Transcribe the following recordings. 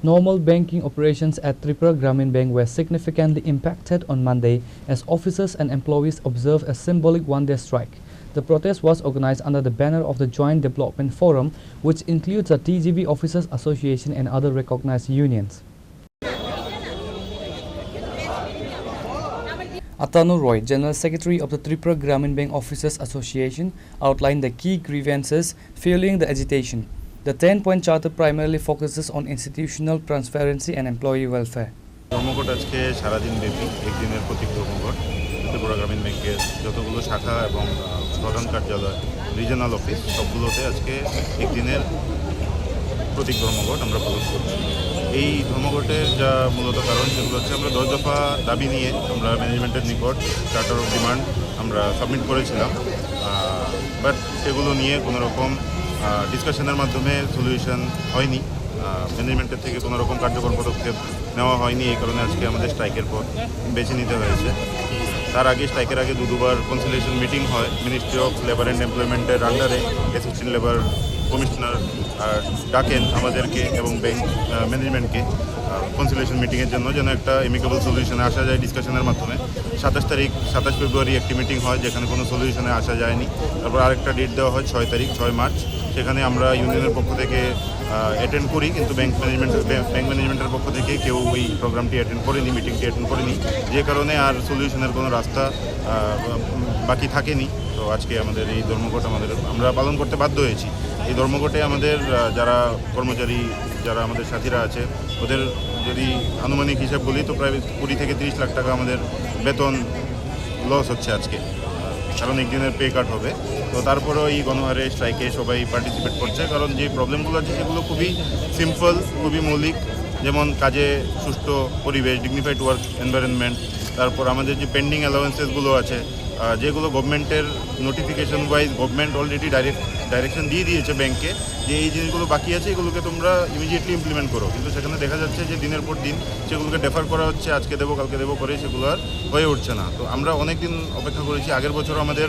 Normal banking operations at Tripura Grameen Bank were significantly impacted on Monday as officers and employees observed a symbolic one-day strike. The protest was organized under the banner of the Joint Development Forum, which includes the TGB Officers Association and other recognized unions. Atanu Roy, General Secretary of the Tripura Grameen Bank Officers Association, outlined the key grievances fueling the agitation. The 10-point charter primarily focuses on institutional transparency and employee welfare. ধর্মঘট আজকে সারাদিন ব্যাপী একদিনের প্রতীক ধর্মঘট ত্রিপুরা গ্রামীণ ব্যাংকের যতগুলো শাখা এবং প্রধান কার্যালয় রিজনাল অফিস সবগুলোতে আজকে একদিনের প্রতীক ধর্মঘট আমরা পালন করছি। এই ধর্মঘটের যা মূলত কারণ সেগুলো হচ্ছে আমরা 10 দফা দাবি নিয়ে আমরা ম্যানেজমেন্টের নিকট চার্টার অফ ডিমান্ড আমরা সাবমিট করেছিলাম, বাট সেগুলো নিয়ে কোনো রকম ডিসকাশনের মাধ্যমে সলিউশন হয়নি। ম্যানেজমেন্টের থেকে কোনো রকম কার্যকর পদক্ষেপ নেওয়া হয়নি, এই কারণে আজকে আমাদের স্ট্রাইকের পথ বেছে নিতে হয়েছে। তার আগে স্ট্রাইকের আগে দুবার কনসিলিয়েশন মিটিং হয় মিনিস্ট্রি অফ লেবার অ্যান্ড এমপ্লয়মেন্টের আন্ডারে। অ্যাসিস্ট্যান্ট লেবার কমিশনার ডাকেন আমাদেরকে এবং ব্যাংক ম্যানেজমেন্টকে কনসিলিয়েশন মিটিংয়ের জন্য যেন একটা এমিকেবল সলিউশনে আসা যায় ডিসকাশনের মাধ্যমে। 27 ফেব্রুয়ারি একটি মিটিং হয় যেখানে কোনো সলিউশনে আসা যায়নি। তারপর আরেকটা ডেট দেওয়া হয় 6 মার্চ। সেখানে আমরা ইউনিয়নের পক্ষ থেকে অ্যাটেন্ড করি, কিন্তু ব্যাংক ম্যানেজমেন্টের পক্ষ থেকে কেউ ওই প্রোগ্রামটি অ্যাটেন্ড করেনি, মিটিংটি অ্যাটেন্ড করেনি, যে কারণে আর সলিউশনের কোনো রাস্তা বাকি থাকেনি। তো আজকে আমাদের এই ধর্মঘট আমরা পালন করতে বাধ্য হয়েছি। এই ধর্মঘটে আমাদের যারা কর্মচারী, যারা আমাদের সাথীরা আছে, ওদের যদি আনুমানিক হিসাব বলি তো প্রায় 20 থেকে 30 লাখ টাকা আমাদের বেতন লস হচ্ছে আজকে, কারণ একদিনের পে কাট হবে। তো তারপরেও এই গণহারে স্ট্রাইকে সবাই পার্টিসিপেট করছে, কারণ যে প্রবলেমগুলো আছে সেগুলো খুবই সিম্পল, খুবই মৌলিক, যেমন কাজে সুষ্ঠু পরিবেশ, ডিগনিফাইড ওয়ার্ক এনভায়রনমেন্ট, তারপর আমাদের যে পেন্ডিং অ্যালাউয়েন্সেসগুলো আছে যেগুলো গভর্নমেন্টের notification wise government already direction দিয়ে দিয়েছে ব্যাংকে যে এই জিনিসগুলো বাকি আছে এগুলোকে তোমরা ইমিডিয়েটলি ইমপ্লিমেন্ট করো, কিন্তু সেখানে দেখা যাচ্ছে যে দিনের পর দিন সেগুলোকে ডেফার করা হচ্ছে, আজকে দেবো কালকে দেবো করে সেগুলো আর হয়ে উঠছে না। তো আমরা অনেক দিন অপেক্ষা করেছি। আগের বছর আমাদের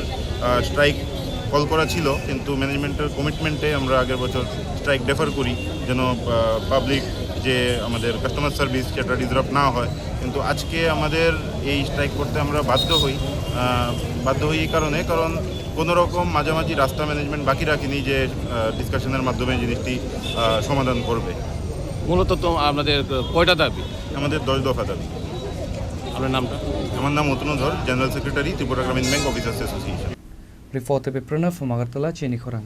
স্ট্রাইক কল করা ছিল, কিন্তু ম্যানেজমেন্টের কমিটমেন্টে আমরা আগের বছর স্ট্রাইক ডেফার করি যেন পাবলিক যে আমাদের কাস্টমার সার্ভিস সেটা ডিসরাপ্ট না হয়। কিন্তু আজকে আমাদের এই স্ট্রাইক করতে আমরা বাধ্য হই এই কারণ কোনো রকম মাঝামাঝি রাস্তা ম্যানেজমেন্ট বাকি রাখিনি যে ডিসকাশনের মাধ্যমে জিনিসটি সমাধান করবে। মূলত তো আপনাদের কয়টা দাবি? আমাদের 10 দফা দাবি। আপনার নামটা? আমার নাম অতনু ধর, জেনারেল সেক্রেটারি, ত্রিপুরা গ্রামীণ bank officers association. Reported by Pranav from Agartala, Cheni Khorang.